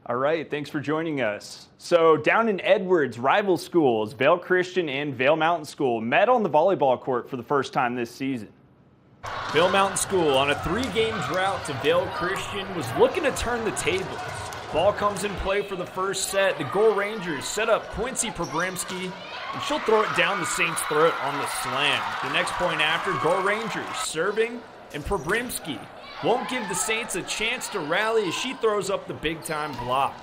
All right, thanks for joining us. So down in Edwards, rival schools, Vail Christian and Vail Mountain School met on the volleyball court for the first time this season. Vail Mountain School, on a 3-game drought to Vail Christian, was looking to turn the tables. Ball comes in play for the first set. The Gore Rangers set up Quincy Probrimski, and she'll throw it down the Saints' throat on the slam. The next point after, Gore Rangers serving, and Probrimski won't give the Saints a chance to rally as she throws up the big-time block.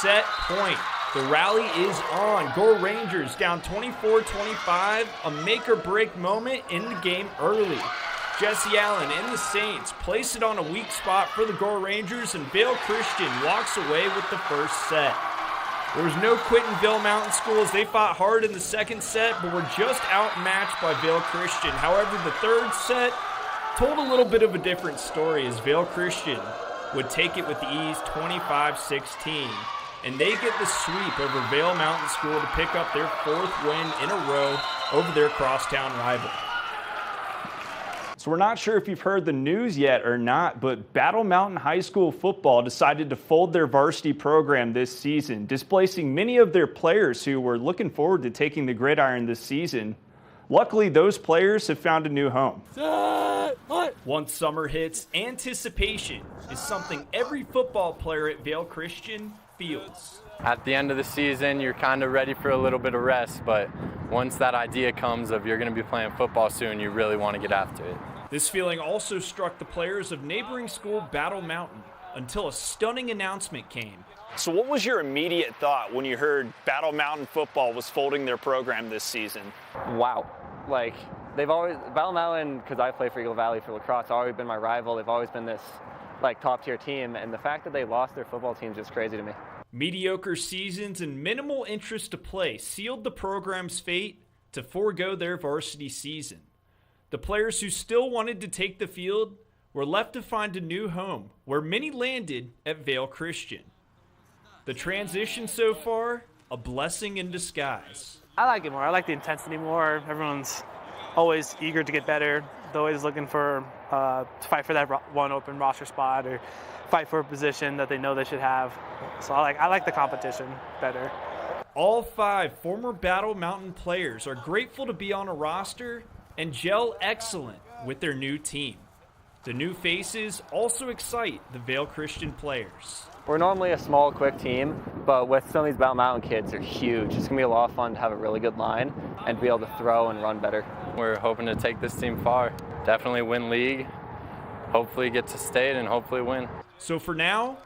Set point. The rally is on. Gore Rangers down 24-25, a make-or-break moment in the game early. Jesse Allen and the Saints place it on a weak spot for the Gore Rangers, and Vail Christian walks away with the first set. There was no quit in Vail Mountain School as they fought hard in the second set, but were just outmatched by Vail Christian. However, the third set told a little bit of a different story as Vail Christian would take it with ease 25-16. And they get the sweep over Vail Mountain School to pick up their 4th win in a row over their crosstown rival. So we're not sure if you've heard the news yet or not, but Battle Mountain High School football decided to fold their varsity program this season, displacing many of their players who were looking forward to taking the gridiron this season. Luckily, those players have found a new home. Once summer hits, anticipation is something every football player at Vail Christian feels. At the end of the season, you're kind of ready for a little bit of rest, but once that idea comes of you're going to be playing football soon, you really want to get after it. This feeling also struck the players of neighboring school Battle Mountain until a stunning announcement came. So what was your immediate thought when you heard Battle Mountain football was folding their program this season? Wow. Like, Battle Mountain, because I play for Eagle Valley for lacrosse, always been my rival. They've always been this, top tier team, and the fact that they lost their football team is just crazy to me. Mediocre seasons and minimal interest to play sealed the program's fate to forego their varsity season. The players who still wanted to take the field were left to find a new home, where many landed at Vail Christian. The transition so far, a blessing in disguise. I like it more. I like the intensity more. Everyone's always eager to get better. They're always looking for to fight for that one open roster spot or fight for a position that they know they should have. So I like the competition better. All 5 former Battle Mountain players are grateful to be on a roster and gel excellent with their new team. The new faces also excite the Vail Christian players. We're normally a small, quick team, but with some of these Battle Mountain kids, they're huge. It's going to be a lot of fun to have a really good line and be able to throw and run better. We're hoping to take this team far. Definitely win league, hopefully get to state, and hopefully win. So for now,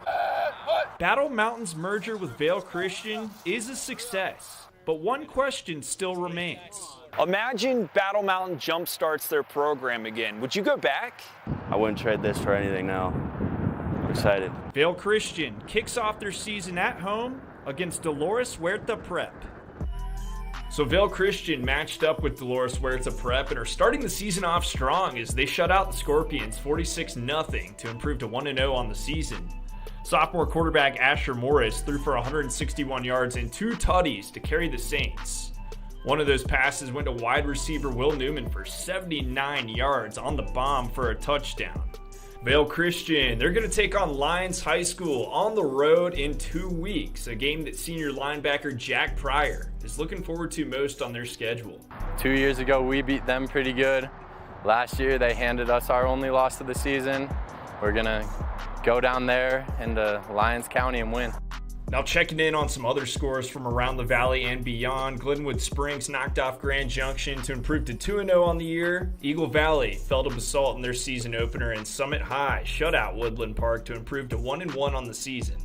Battle Mountain's merger with Vail Christian is a success, but one question still remains. Imagine Battle Mountain jumpstarts their program again. Would you go back? I wouldn't trade this for anything now. I'm excited. Vail Christian kicks off their season at home against Dolores Huerta Prep. So Vail Christian matched up with Dolores Huerta Prep and are starting the season off strong as they shut out the Scorpions 46-0 to improve to 1-0 on the season. Sophomore quarterback Asher Morris threw for 161 yards and 2 tutties to carry the Saints. One of those passes went to wide receiver Will Newman for 79 yards on the bomb for a touchdown. Vail Christian, they're going to take on Lyons High School on the road in 2 weeks, a game that senior linebacker Jack Pryor is looking forward to most on their schedule. 2 years ago, we beat them pretty good. Last year, they handed us our only loss of the season. We're going to go down there into Lyons County and win. Now checking in on some other scores from around the valley and beyond, Glenwood Springs knocked off Grand Junction to improve to 2-0 on the year. Eagle Valley fell to Basalt in their season opener, and Summit High shut out Woodland Park to improve to 1-1 on the season.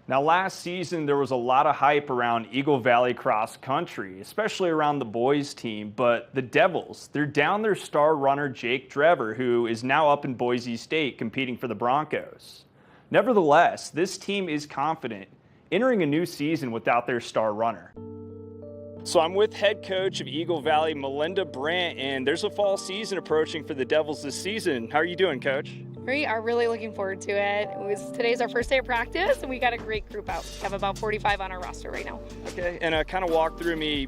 Now last season there was a lot of hype around Eagle Valley cross country, especially around the boys team, but the Devils, they're down their star runner Jake Drever, who is now up in Boise State competing for the Broncos. Nevertheless, this team is confident, entering a new season without their star runner. So I'm with head coach of Eagle Valley, Melinda Brandt, and there's a fall season approaching for the Devils this season. How are you doing, Coach? We are really looking forward to it. Today's our first day of practice, and we got a great group out. We have about 45 on our roster right now. Okay, and kind of walk through me,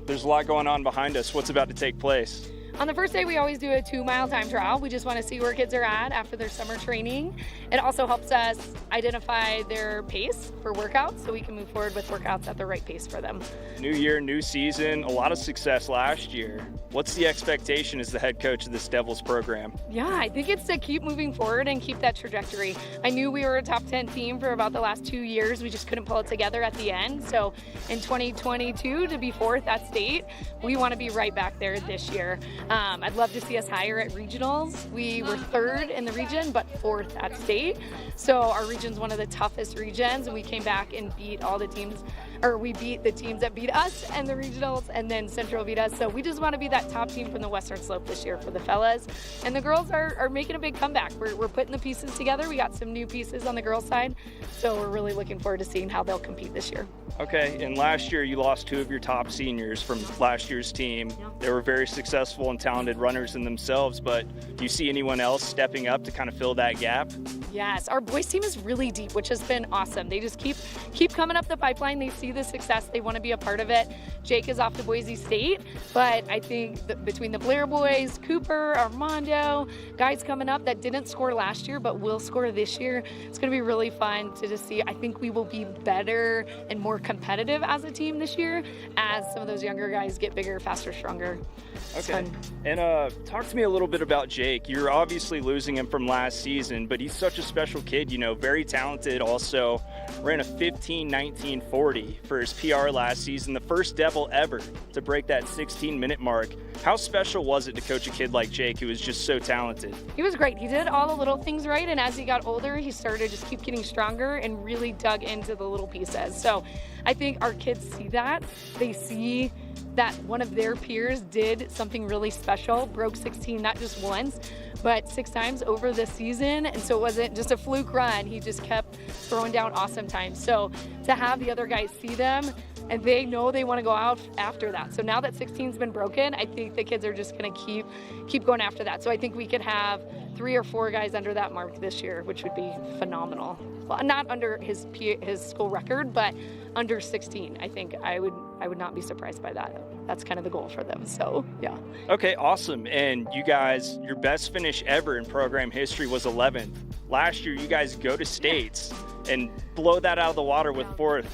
there's a lot going on behind us. What's about to take place? On the first day, we always do a 2-mile time trial. We just want to see where kids are at after their summer training. It also helps us identify their pace for workouts so we can move forward with workouts at the right pace for them. New year, new season, a lot of success last year. What's the expectation as the head coach of this Devils program? Yeah, I think it's to keep moving forward and keep that trajectory. I knew we were a top 10 team for about the last 2 years. We just couldn't pull it together at the end. So in 2022, to be 4th at state, we want to be right back there this year. I'd love to see us higher at regionals. We were 3rd in the region, but 4th at state. So our region's one of the toughest regions, and we came back and beat all the teams, or we beat the teams that beat us and the regionals, and then Central beat us. So we just want to be that top team from the Western Slope this year for the fellas. And the girls are making a big comeback. We're putting the pieces together. We got some new pieces on the girls' side. So we're really looking forward to seeing how they'll compete this year. Okay, and last year you lost 2 of your top seniors from last year's team. Yeah. They were very successful and talented runners in themselves, but do you see anyone else stepping up to kind of fill that gap? Yes, our boys team is really deep, which has been awesome. They just keep coming up the pipeline. They see the success. They want to be a part of it. Jake is off to Boise State, but I think between the Blair boys, Cooper, Armando, guys coming up that didn't score last year but will score this year, it's going to be really fun to just see. I think we will be better and more competitive as a team this year as some of those younger guys get bigger, faster, stronger. Okay. And talk to me a little bit about Jake. You're obviously losing him from last season, but he's such a special kid, you know, very talented. Also ran a 15:19:40 for his PR last season, the first Devil ever to break that 16-minute mark. How special was it to coach a kid like Jake who was just so talented? He was great. He did all the little things right, and as he got older, he started to just keep getting stronger and really dug into the little pieces. So I think our kids see that. They see that one of their peers did something really special, broke 16 not just once, but 6 times over the season. And so it wasn't just a fluke run. He just kept throwing down awesome times. So to have the other guys see them, and they know they want to go out after that. So now that 16's been broken, I think the kids are just going to keep going after that. So I think we could have 3 or 4 guys under that mark this year, which would be phenomenal. Well, not under his school record, but under 16. I think I would not be surprised by that. That's kind of the goal for them. So yeah. Okay, awesome. And you guys, your best finish ever in program history was 11th. Last year, you guys go to states and blow that out of the water with 4th.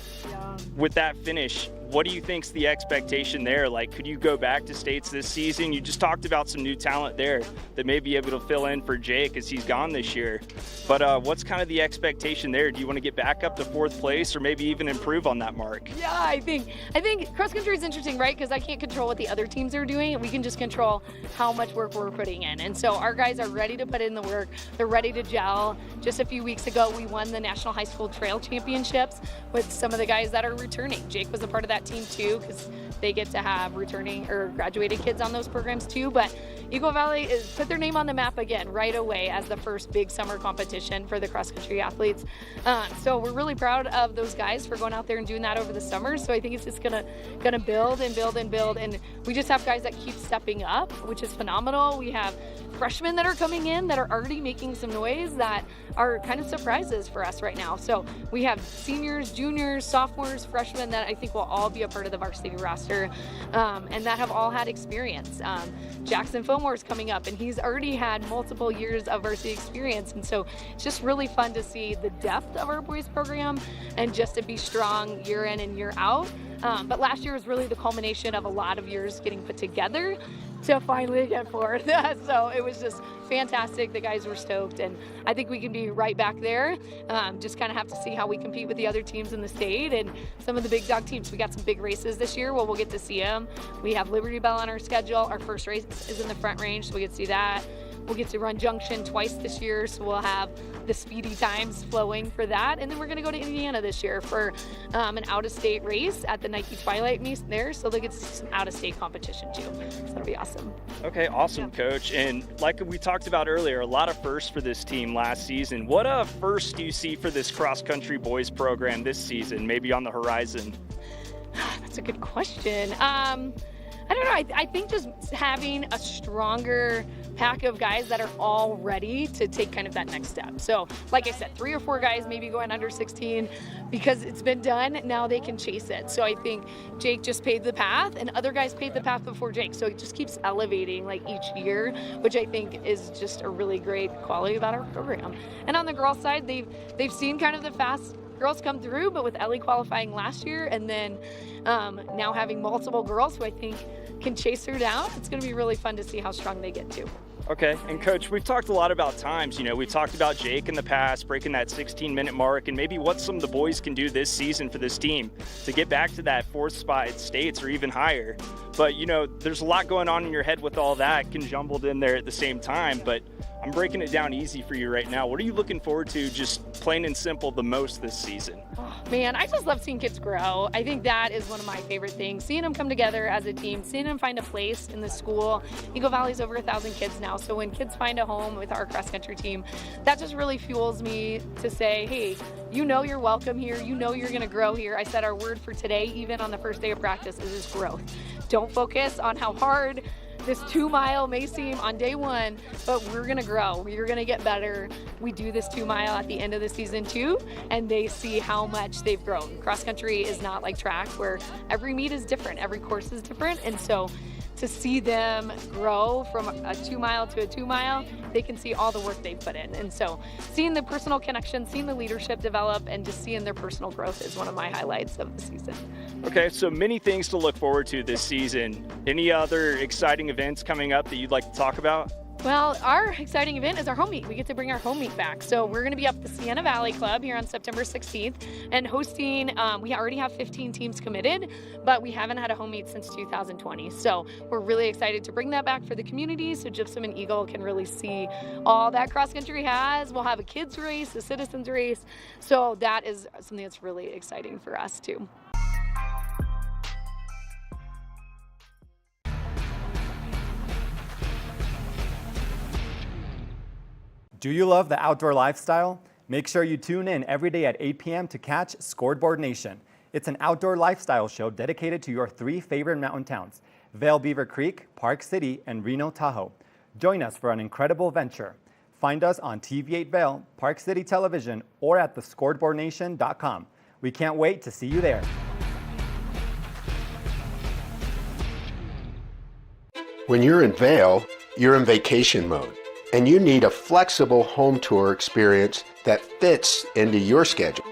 With that finish, what do you think's the expectation there? Like, could you go back to states this season? You just talked about some new talent there that may be able to fill in for Jake as he's gone this year. But what's kind of the expectation there? Do you want to get back up to 4th place or maybe even improve on that mark? Yeah, I think cross country is interesting, right? Because I can't control what the other teams are doing. We can just control how much work we're putting in. And so our guys are ready to put in the work. They're ready to gel. Just a few weeks ago, we won the National High School Trail Championships with some of the guys that are returning. Jake was a part of that team too, because they get to have returning or graduated kids on those programs too. But Eagle Valley is put their name on the map again right away as the first big summer competition for the cross-country athletes. So we're really proud of those guys for going out there and doing that over the summer. So I think it's just gonna build and build and build, and we just have guys that keep stepping up, which is phenomenal. We have freshmen that are coming in that are already making some noise that are kind of surprises for us right now. So we have seniors, juniors, sophomores, freshmen that I think will all be a part of the varsity roster, and that have all had experience. Jackson Fillmore's coming up, and he's already had multiple years of varsity experience, and so it's just really fun to see the depth of our boys program and just to be strong year in and year out. But last year was really the culmination of a lot of years getting put together to finally get 4th. So it was just fantastic. The guys were stoked, and I think we can be right back there. Just kind of have to see how we compete with the other teams in the state and some of the big dog teams. We got some big races this year. Well, we'll get to see them. We have Liberty Bell on our schedule. Our first race is in the Front Range, so we get to see that. We'll get to run Junction twice this year, so we'll have the speedy times flowing for that. And then we're going to go to Indiana this year for an out-of-state race at the Nike Twilight Meet there, so they'll get to see some out-of-state competition too. So that'll be awesome. Okay, awesome, Coach. And like we talked about earlier, a lot of firsts for this team last season. What first do you see for this cross-country boys program this season, maybe on the horizon? That's a good question. I don't know. I think just having a stronger pack of guys that are all ready to take kind of that next step. So like I said, 3 or 4 guys maybe going under 16 because it's been done. Now they can chase it. So I think Jake just paved the path and other guys paved the path before Jake. So it just keeps elevating like each year, which I think is just a really great quality about our program. And on the girls side, they've seen kind of the fast girls come through, but with Ellie qualifying last year and then now having multiple girls who I think can chase her down, it's going to be really fun to see how strong they get too. Okay, and Coach, we've talked a lot about times. You know, we've talked about Jake in the past, breaking that 16-minute mark, and maybe what some of the boys can do this season for this team to get back to that 4th spot at states or even higher. But, you know, there's a lot going on in your head with all that conjumbled in there at the same time, but I'm breaking it down easy for you right now. What are you looking forward to, just plain and simple, the most this season? Oh, man, I just love seeing kids grow. I think that is one of my favorite things. Seeing them come together as a team, seeing them find a place in the school. Eagle Valley's over 1,000 kids now, so when kids find a home with our cross-country team, that just really fuels me to say, hey, you know you're welcome here. You know you're going to grow here. I said our word for today, even on the first day of practice, is just growth. Don't focus on how hard this 2-mile may seem on day 1, but we're gonna grow. We're gonna get better. We do this 2-mile at the end of the season too, and they see how much they've grown. Cross country is not like track where every meet is different, every course is different, and so to see them grow from a 2-mile to a 2-mile, they can see all the work they've put in. And so seeing the personal connection, seeing the leadership develop, and just seeing their personal growth is one of my highlights of the season. Okay, so many things to look forward to this season. Any other exciting events coming up that you'd like to talk about? Well, our exciting event is our home meet. We get to bring our home meet back. So we're going to be up at the Sienna Valley Club here on September 16th and hosting, we already have 15 teams committed, but we haven't had a home meet since 2020. So we're really excited to bring that back for the community so Gypsum and Eagle can really see all that cross country has. We'll have a kids race, a citizens race. So that is something that's really exciting for us too. Do you love the outdoor lifestyle? Make sure you tune in every day at 8 p.m. to catch Scoreboard Nation. It's an outdoor lifestyle show dedicated to your 3 favorite mountain towns, Vail, Beaver Creek, Park City, and Reno, Tahoe. Join us for an incredible venture. Find us on TV8 Vail, Park City Television, or at thescoreboardnation.com. We can't wait to see you there. When you're in Vail, you're in vacation mode, and you need a flexible home tour experience that fits into your schedule.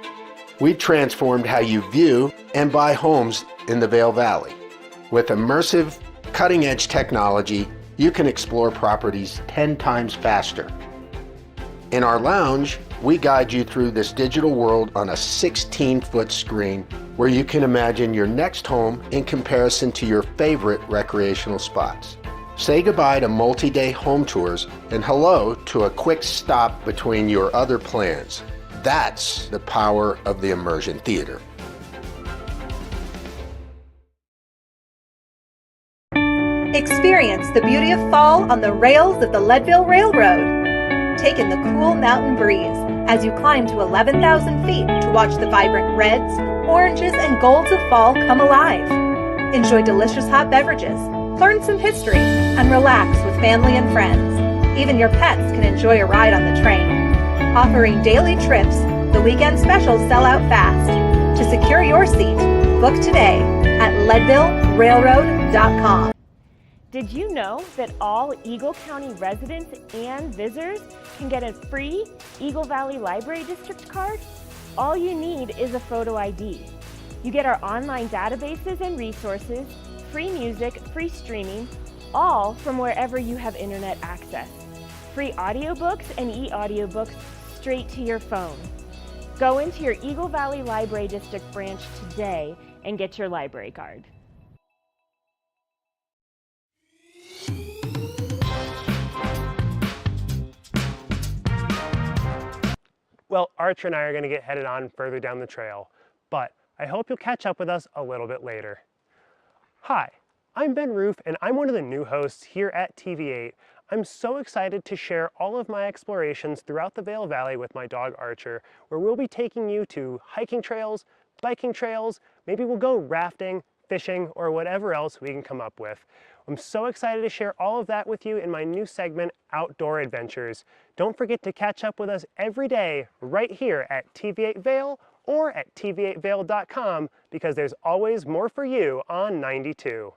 We transformed how you view and buy homes in the Vail Valley. With immersive, cutting-edge technology, you can explore properties 10 times faster. In our lounge, we guide you through this digital world on a 16-foot screen where you can imagine your next home in comparison to your favorite recreational spots. Say goodbye to multi-day home tours and hello to a quick stop between your other plans. That's the power of the immersion theater. Experience the beauty of fall on the rails of the Leadville Railroad. Take in the cool mountain breeze as you climb to 11,000 feet to watch the vibrant reds, oranges, and golds of fall come alive. Enjoy delicious hot beverages, learn some history, and relax with family and friends. Even your pets can enjoy a ride on the train. Offering daily trips, the weekend specials sell out fast. To secure your seat, book today at leadvillerailroad.com. Did you know that all Eagle County residents and visitors can get a free Eagle Valley Library District card? All you need is a photo ID. You get our online databases and resources, free music, free streaming, all from wherever you have internet access. Free audiobooks and e-audiobooks straight to your phone. Go into your Eagle Valley Library District branch today and get your library card. Well, Archer and I are going to get headed on further down the trail, but I hope you'll catch up with us a little bit later. Hi, I'm Ben Roof, and I'm one of the new hosts here at TV8. I'm so excited to share all of my explorations throughout the Vail Valley with my dog Archer, where we'll be taking you to hiking trails, biking trails, maybe we'll go rafting, fishing, or whatever else we can come up with. I'm so excited to share all of that with you in my new segment, Outdoor Adventures. Don't forget to catch up with us every day right here at TV8 Vail or at tv8vail.com, because there's always more for you on 92.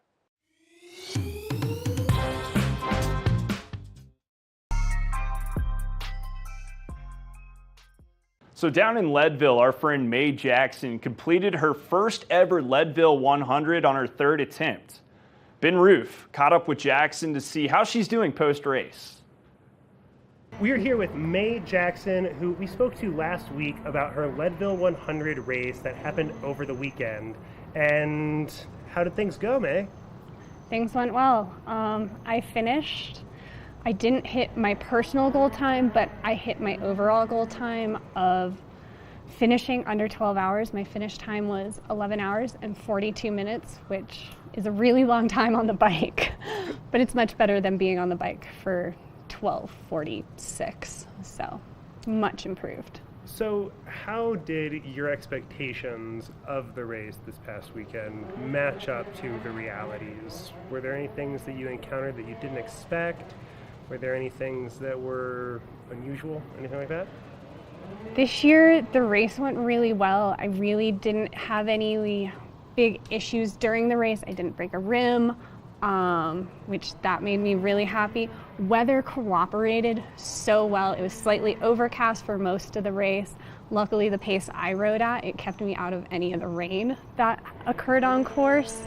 So down in Leadville, our friend Mae Jackson completed her first ever Leadville 100 on her third attempt. Ben Roof caught up with Jackson to see how she's doing post-race. We are here with Mae Jackson, who we spoke to last week about her Leadville 100 race that happened over the weekend. And how did things go, Mae? Things went well. I finished. I didn't hit my personal goal time, but I hit my overall goal time of finishing under 12 hours. My finish time was 11 hours and 42 minutes, which is a really long time on the bike, but it's much better than being on the bike for 12:46, so much improved. So how did your expectations of the race this past weekend match up to the realities? Were there any things that you encountered that you didn't expect? Were there any things that were unusual, anything like that? This year, the race went really well. I really didn't have any big issues during the race. I didn't break a rim, which that made me really happy. Weather cooperated so well. It was slightly overcast for most of the race. Luckily, the pace I rode at, it kept me out of any of the rain that occurred on course.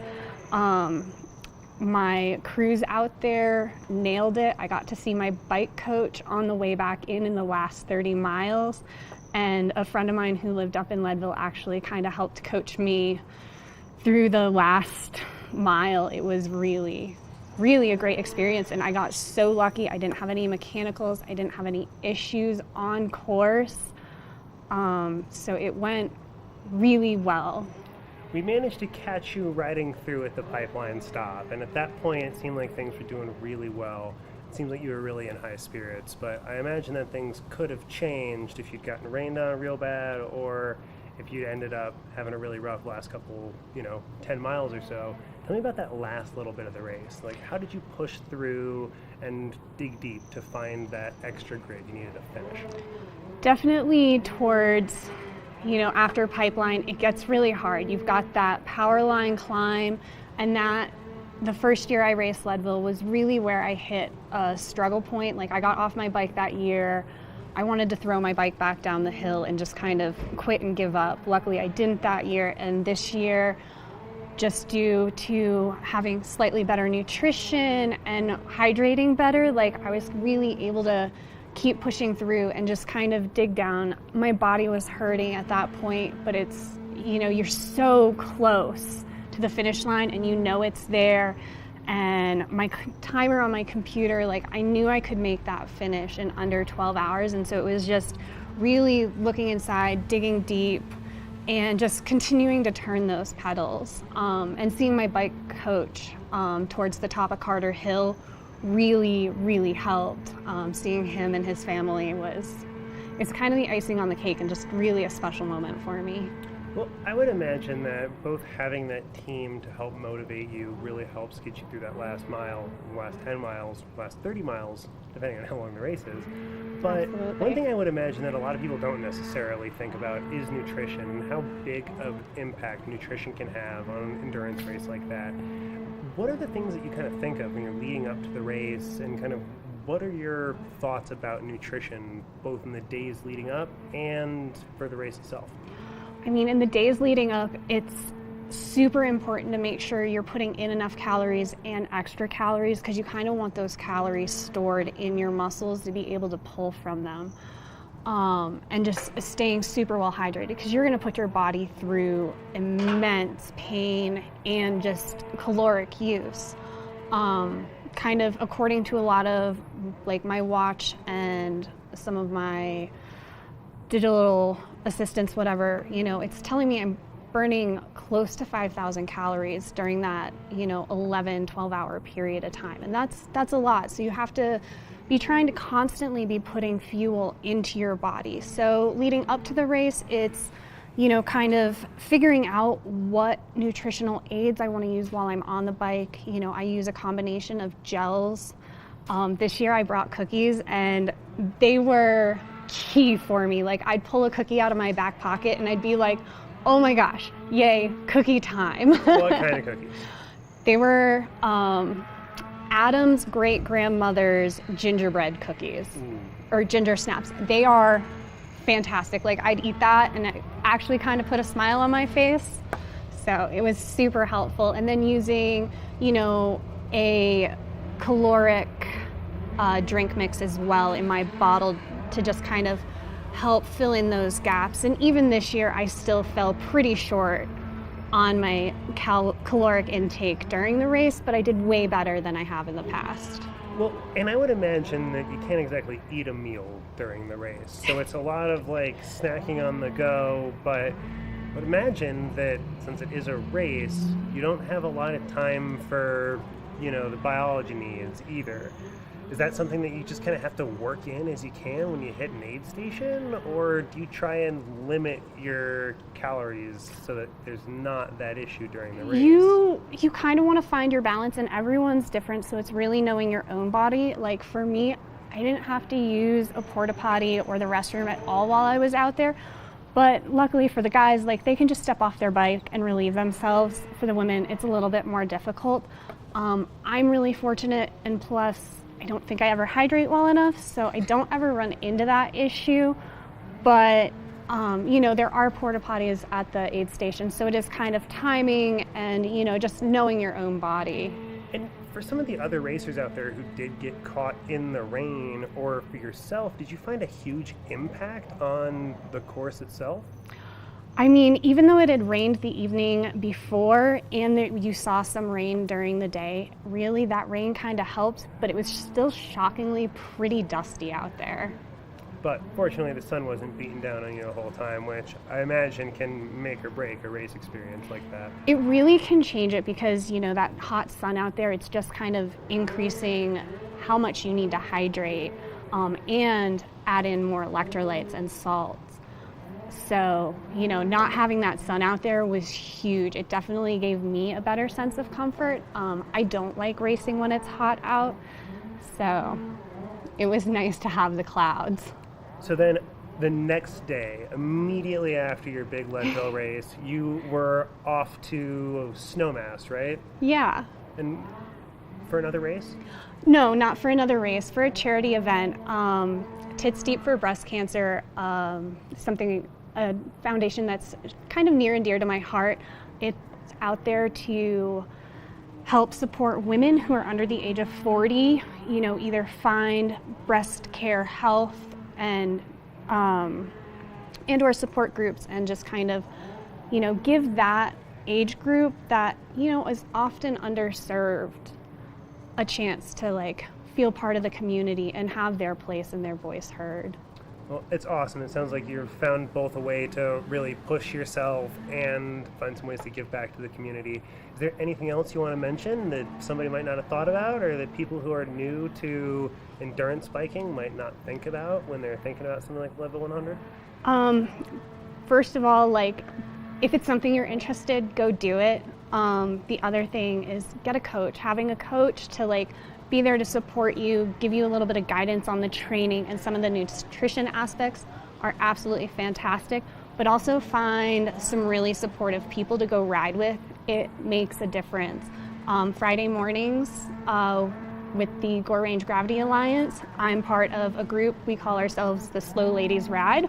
My crews out there nailed it. I got to see my bike coach on the way back in the last 30 miles. And a friend of mine who lived up in Leadville actually kind of helped coach me through the last mile. It was really, really a great experience. And I got so lucky. I didn't have any mechanicals. I didn't have any issues on course. So it went really well. We managed to catch you riding through at the pipeline stop, and at that point it seemed like things were doing really well. It seemed like you were really in high spirits, but I imagine that things could have changed if you'd gotten rained on real bad, or if you'd ended up having a really rough last couple, 10 miles or so. Tell me about that last little bit of the race. Like, how did you push through and dig deep to find that extra grit you needed to finish? Definitely towards after pipeline, it gets really hard. You've got that power line climb, and that the first year I raced Leadville was really where I hit a struggle point. Like, I got off my bike that year. I wanted to throw my bike back down the hill and just kind of quit and give up. Luckily, I didn't that year, and this year, just due to having slightly better nutrition and hydrating better, like, I was really able to keep pushing through and just kind of dig down. My body was hurting at that point, but it's, you're so close to the finish line and it's there. And my timer on my computer, like, I knew I could make that finish in under 12 hours. And so it was just really looking inside, digging deep, and just continuing to turn those pedals. And seeing my bike coach towards the top of Carter Hill really, really helped. Seeing him and his family it's kind of the icing on the cake and just really a special moment for me. Well, I would imagine that both having that team to help motivate you really helps get you through that last mile, last 10 miles, last 30 miles, depending on how long the race is. But Absolutely. One thing I would imagine that a lot of people don't necessarily think about is nutrition, and how big of impact nutrition can have on an endurance race like that. What are the things that you kind of think of when you're leading up to the race, and kind of what are your thoughts about nutrition, both in the days leading up and for the race itself? I mean, in the days leading up, it's super important to make sure you're putting in enough calories and extra calories, because you kind of want those calories stored in your muscles to be able to pull from them. And just staying super well hydrated, because you're going to put your body through immense pain and just caloric use. Kind of according to a lot of like my watch and some of my digital assistants, whatever, it's telling me I'm burning close to 5,000 calories during that, 11, 12-hour period of time. And that's a lot. So you have to be trying to constantly be putting fuel into your body. So leading up to the race, it's, kind of figuring out what nutritional aids I want to use while I'm on the bike. I use a combination of gels. This year I brought cookies, and they were key for me. Like, I'd pull a cookie out of my back pocket and I'd be like, oh my gosh, yay, cookie time. What kind of cookies? They were Adam's great-grandmother's gingerbread cookies, or ginger snaps. They are fantastic. Like, I'd eat that and it actually kind of put a smile on my face. So it was super helpful. And then using, a caloric drink mix as well in my bottle to just kind of help fill in those gaps. And even this year, I still fell pretty short on my caloric intake during the race, but I did way better than I have in the past. Well, and I would imagine that you can't exactly eat a meal during the race. So it's a lot of like snacking on the go, but I would imagine that since it is a race, you don't have a lot of time for, the biology needs either. Is that something that you just kind of have to work in as you can when you hit an aid station? Or do you try and limit your calories so that there's not that issue during the race? You kind of want to find your balance, and everyone's different, so it's really knowing your own body. Like for me, I didn't have to use a porta potty or the restroom at all while I was out there. But luckily for the guys, like they can just step off their bike and relieve themselves. For the women, it's a little bit more difficult. I'm really fortunate, and plus, I don't think I ever hydrate well enough, so I don't ever run into that issue. But, there are porta potties at the aid station, so it is kind of timing and, just knowing your own body. And for some of the other racers out there who did get caught in the rain, or for yourself, did you find a huge impact on the course itself? I mean, even though it had rained the evening before and you saw some rain during the day, really that rain kind of helped, but it was still shockingly pretty dusty out there. But fortunately the sun wasn't beating down on you the whole time, which I imagine can make or break a race experience like that. It really can change it because, that hot sun out there, it's just kind of increasing how much you need to hydrate and add in more electrolytes and salts. So, not having that sun out there was huge. It definitely gave me a better sense of comfort. I don't like racing when it's hot out, so it was nice to have the clouds. So then the next day, immediately after your big Leadville race, you were off to Snowmass, right? Yeah. And for another race? No, not for another race. For a charity event. Tits Deep for Breast Cancer, a foundation that's kind of near and dear to my heart. It's out there to help support women who are under the age of 40, either find breast care health and or support groups, and just kind of, give that age group that, is often underserved a chance to feel part of the community and have their place and their voice heard. Well, it's awesome. It sounds like you've found both a way to really push yourself and find some ways to give back to the community. Is there anything else you want to mention that somebody might not have thought about, or that people who are new to endurance biking might not think about when they're thinking about something like Leadville 100? First of all, if it's something you're interested, go do it. The other thing is get a coach. Having a coach to be there to support you, give you a little bit of guidance on the training and some of the nutrition aspects are absolutely fantastic, but also find some really supportive people to go ride with. It makes a difference. Friday mornings with the Gore Range Gravity Alliance, I'm part of a group. We call ourselves the Slow Ladies Ride.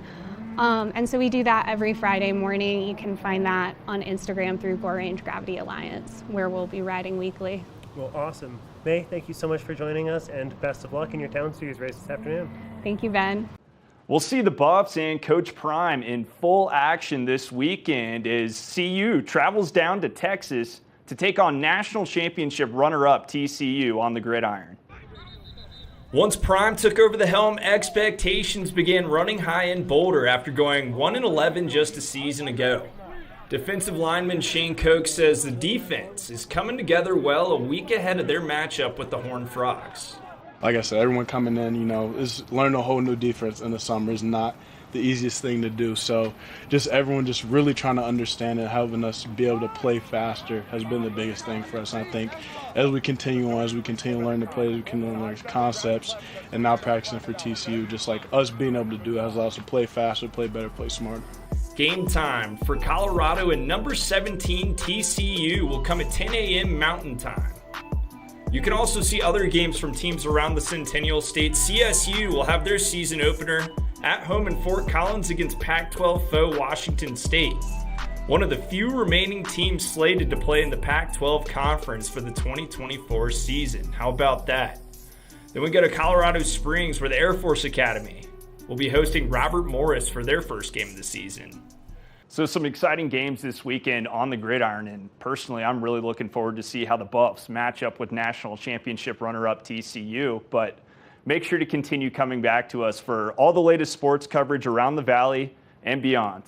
And so we do that every Friday morning. You can find that on Instagram through Gore Range Gravity Alliance, where we'll be riding weekly. Well, awesome. May, thank you so much for joining us, and best of luck in your Town Series race this afternoon. Thank you, Ben. We'll see the Buffs and Coach Prime in full action this weekend as CU travels down to Texas to take on national championship runner-up TCU on the gridiron. Once Prime took over the helm, expectations began running high in Boulder after going 1-11 just a season ago. Defensive lineman Shane Koch says the defense is coming together well a week ahead of their matchup with the Horned Frogs. Like I said, everyone coming in, is learning a whole new defense in the summer. It's not the easiest thing to do. So just everyone just really trying to understand it, helping us be able to play faster has been the biggest thing for us. And I think as we continue on, as we continue to learn the plays, we can learn concepts, and now practicing for TCU, just like us being able to do that has allowed us to play faster, play better, play smarter. Game time for Colorado and number 17 TCU will come at 10 a.m. Mountain Time. You can also see other games from teams around the Centennial State. CSU will have their season opener at home in Fort Collins against Pac-12 foe Washington State, one of the few remaining teams slated to play in the Pac-12 conference for the 2024 season. How about that? Then we go to Colorado Springs, where the Air Force Academy will be hosting Robert Morris for their first game of the season. So some exciting games this weekend on the gridiron, and personally I'm really looking forward to see how the Buffs match up with national championship runner-up TCU. But make sure to continue coming back to us for all the latest sports coverage around the Valley and beyond.